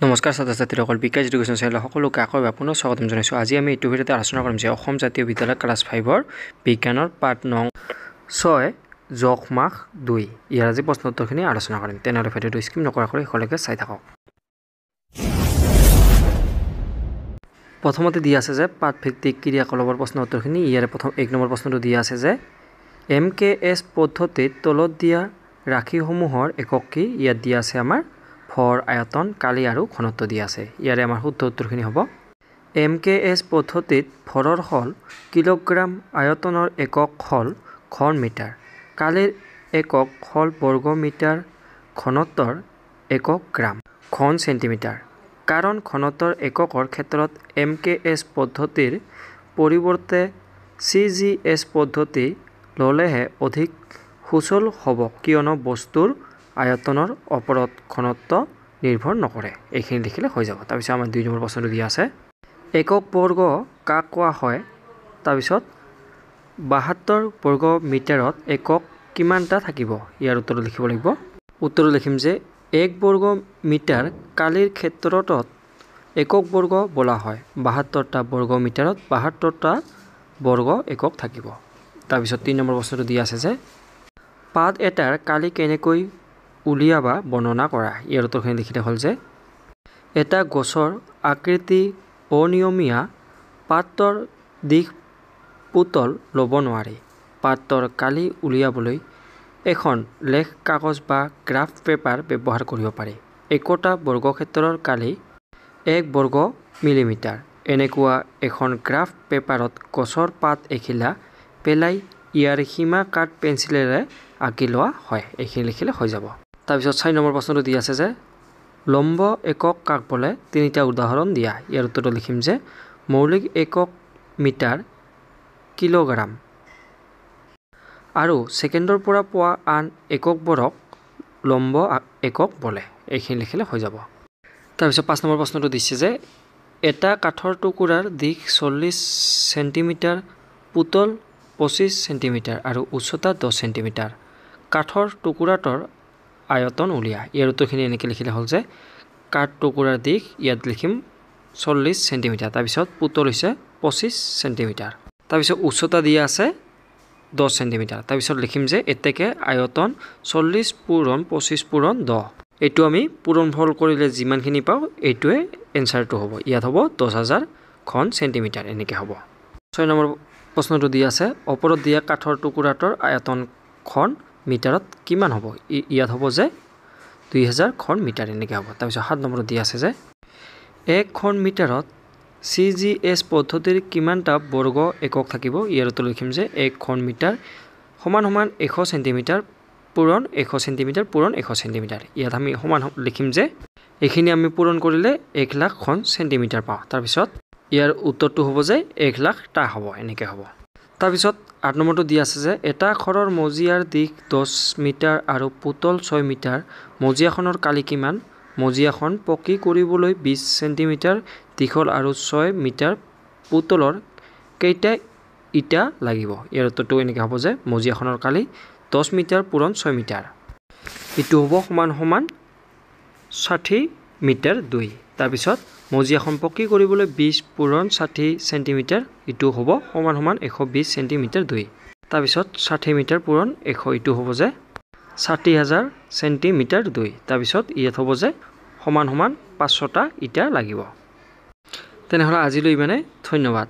নমস্কাৰ ছাত্ৰ-ছাত্ৰীসকল বিকাশ এডুকেশ্যন চেনেলৰ সকলোকে আকৌ পুনৰ স্বাগতম জনাইছোঁ। আজি আমি এইটো ভিডিঅ'তে আলোচনা কৰিম যে অসম জাতীয় বিদ্যালয় ক্লাছ 5ৰ বিজ্ঞানৰ পাঠ নং 6 যোগ মাহ 2 ইয়াৰ আজি প্ৰশ্ন উত্তৰখিনি আলোচনা কৰিম। তেনেহ'লে ভিডিঅ'টো স্কিপ নকৰাকৈ শেষলৈকে চাই থাকক। প্ৰথমতে দিয়া আছে যে পাঠ ভিত্তিক ক্ৰিয়াকলাপৰ প্ৰশ্ন উত্তৰখিনি। ইয়াৰে প্ৰথম 1 নম্বৰ প্ৰশ্নটো দিয়া আছে যে MKS পদ্ধতিত তলত দিয়া ৰাশিসমূহৰ একক কি? ইয়াত দিয়া আছে আমাৰ ভৰ, আয়তন, কালি আৰু ঘনত্ব দিয়া আছে। ইয়াৰে আমাৰ শুদ্ধ উত্তৰখিনি হ'ব MKS পদ্ধতিত ভৰৰ হল কিলোগ্ৰাম, আয়তনৰ একক হল ঘন মিটাৰ, কালিৰ একক হল বৰ্গ মিটাৰ, ঘনত্বৰ একক গ্ৰাম, ঘন চেণ্টিমিটাৰ। কাৰণ ঘনত্বৰ এককৰ ক্ষেত্ৰত MKS পদ্ধতিৰ পৰিৱৰ্তে CGS পদ্ধতি ল'লেহে অধিক সুচল হ'ব, কিয়নো বস্তুৰ আয়তনৰ ওপৰত ঘনত্ব নিৰ্ভৰ নকৰে। এইখিনি লিখিলে হৈ যাব। তাৰপিছত আমাৰ 2 নম্বৰ প্ৰশ্নটো দিয়া আছে একক বৰ্গ কাক কোৱা হয়? তাৰপিছত 72 বৰ্গ মিটাৰত একক কিমানটা থাকিব? ইয়াৰ উত্তৰটো লিখিব লাগিব। উত্তৰটো লিখিম যে 1 বৰ্গ মিটাৰ কালিৰ ক্ষেত্ৰত একক বৰ্গ বোলা হয়। 72টা বৰ্গ মিটাৰত 72টা বৰ্গ একক থাকিব। তাৰপিছত 3 নম্বৰ প্ৰশ্নটো দিয়া আছে যে পাত এটাৰ কালি কেনেকৈ উলিয়াবা বৰ্ণনা কৰা। ইয়াৰ উত্তৰখিনি লিখিলে হ'ল যে এটা গছৰ আকৃতি অনিয়মীয়া, পাতৰ দিশ পুতল ল'ব নোৱাৰি। পাতৰ কালি উলিয়াবলৈ এখন লেখ কাগজ বা গ্ৰাফ পেপাৰ ব্যৱহাৰ কৰিব পাৰি। একোটা বৰ্গক্ষেত্ৰৰ কালি 1 বৰ্গ মিলিমিটাৰ। এনেকুৱা এখন গ্ৰাফ পেপাৰত গছৰ পাত এখিলা পেলাই ইয়াৰ সীমা কাঠ পেঞ্চিলেৰে আঁকি লোৱা হয়। এইখিনি লিখিলে হৈ যাব। তাৰপিছত 4 নম্বৰ প্ৰশ্নটো দিয়া আছে যে লম্ব একক কাক বোলে? 3টা উদাহৰণ দিয়া। ইয়াৰ উত্তৰটো লিখিম যে মৌলিক একক মিটাৰ, কিলোগ্ৰাম আৰু ছেকেণ্ডৰ পৰা পোৱা আন এককবোৰক লম্ব একক বোলে। এইখিনি লিখিলে হৈ যাব। তাৰপিছত 5 নম্বৰ প্ৰশ্নটো দিছে যে এটা কাঠৰ টুকুৰাৰ দিশ 40 চেণ্টিমিটাৰ, পুতল 25 চেণ্টিমিটাৰ আৰু উচ্চতা 10 চেণ্টিমিটাৰ। কাঠৰ টুকুৰাটোৰ আয়তন উলিয়া। ইয়াৰ উত্তৰখিনি এনেকৈ লিখিলে হ'ল যে কাঠ টুকুৰাৰ দিশ ইয়াত লিখিম 40 চেণ্টিমিটাৰ, তাৰপিছত পুতল হৈছে 25 চেণ্টিমিটাৰ, তাৰপিছত উচ্চতা দিয়া আছে 10 চেণ্টিমিটাৰ। তাৰপিছত লিখিম যে এতেকে আয়তন 40 পূৰণ 25 পূৰণ 10। এইটো আমি পূৰণফল কৰিলে যিমানখিনি পাওঁ এইটোৱে এনচাৰটো হ'ব। ইয়াত হ'ব 10,000 ঘন চেণ্টিমিটাৰ এনেকৈ হ'ব। 6 নম্বৰ প্ৰশ্নটো দিয়া আছে ওপৰত দিয়া কাঠৰ টুকুৰাটোৰ আয়তন ঘন মিটাৰত কিমান হ'ব? ইয়াত হ'ব যে 2000 ঘন মিটাৰ এনেকৈ হ'ব। তাৰপিছত 7 নম্বৰত দিয়া আছে যে 1 ঘন মিটাৰত CGS পদ্ধতিৰ কিমানটা বৰ্গ একক থাকিব? ইয়াৰ উত্তৰ লিখিম যে 1 ঘন মিটাৰ সমান 100 চেণ্টিমিটাৰ পূৰণ 100 চেণ্টিমিটাৰ পূৰণ 100 চেণ্টিমিটাৰ। ইয়াত আমি সমান লিখিম যে এইখিনি আমি পূৰণ কৰিলে 1 লাখ ঘন চেণ্টিমিটাৰ পাওঁ। তাৰপিছত ইয়াৰ উত্তৰটো হ'ব যে 1 লাখটা হ'ব এনেকৈ হ'ব। তাৰপিছত 8 নম্বৰটো দিয়া আছে যে এটা আখৰৰ মজিয়াৰ দিশ 10 মিটাৰ আৰু পুতল 6 মিটাৰ। মজিয়াখনৰ কালি কিমান? মজিয়াখন পকী কৰিবলৈ 20 চেণ্টিমিটাৰ দীঘল আৰু 6 মিটাৰ পুতলৰ কেইটা ইটা লাগিব? ইয়াৰ উত্তৰটো এনেকৈ হ'ব যে মজিয়াখনৰ কালি 10 মিটাৰ পূৰণ 6 মিটাৰ। এইটো হ'ব সমান 60 মিটাৰ 2। তাৰপিছত মজিয়াখন পকী কৰিবলৈ 20 পূৰণ 60 চেণ্টিমিটাৰ, এইটো হ'ব সমান 120 চেণ্টিমিটাৰ 2। তাৰপিছত 60 মিটাৰ পূৰণ 100 এইটো হ'ব যে 60,000 চেণ্টিমিটাৰ 2। তাৰপিছত ইয়াত হ'ব যে সমান 500টা ইটা লাগিব। তেনেহ'লে আজিলৈ ইমানে, ধন্যবাদ।